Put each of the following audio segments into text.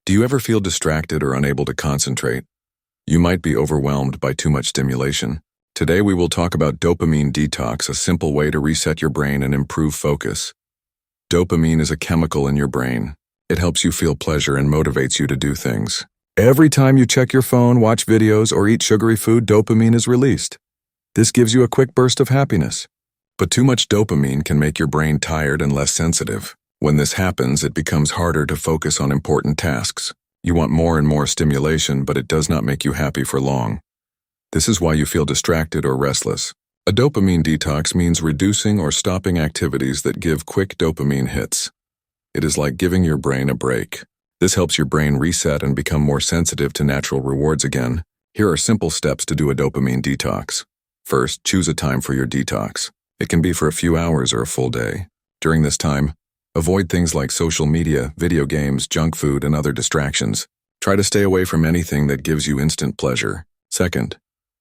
Do you ever feel distracted or unable to concentrate? You might be overwhelmed by too much stimulation. Today we will talk about dopamine detox, a simple way to reset your brain and improve focus. Dopamine is a chemical in your brain. It helps you feel pleasure and motivates you to do things. Every time you check your phone, watch videos, or eat sugary food, dopamine is released. This gives you a quick burst of happiness. But too much dopamine can make your brain tired and less sensitive. When this happens, it becomes harder to focus on important tasks. You want more and more stimulation, but it does not make you happy for long. This is why you feel distracted or restless. A dopamine detox means reducing or stopping activities that give quick dopamine hits. It is like giving your brain a break. This helps your brain reset and become more sensitive to natural rewards again. Here are simple steps to do a dopamine detox. First, choose a time for your detox. It can be for a few hours or a full day. During this time, avoid things like social media, video games, junk food, and other distractions. Try to stay away from anything that gives you instant pleasure. Second,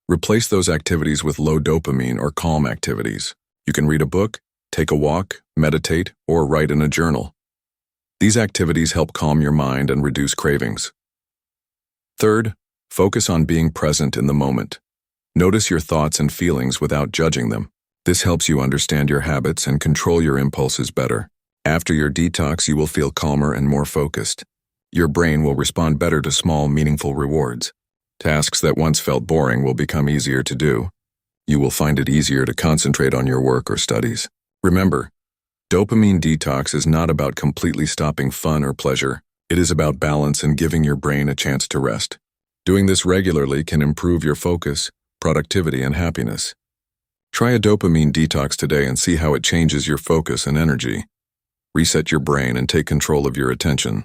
replace those activities with low dopamine or calm activities. You can read a book, take a walk, meditate, or write in a journal. These activities help calm your mind and reduce cravings. Third, focus on being present in the moment. Notice your thoughts and feelings without judging them. This helps you understand your habits and control your impulses better. After your detox, you will feel calmer and more focused. Your brain will respond better to small, meaningful rewards. Tasks that once felt boring will become easier to do. You will find it easier to concentrate on your work or studies. Remember, dopamine detox is not about completely stopping fun or pleasure. It is about balance and giving your brain a chance to rest. Doing this regularly can improve your focus, productivity, and happiness. Try a dopamine detox today and see how it changes your focus and energy. Reset your brain and take control of your attention.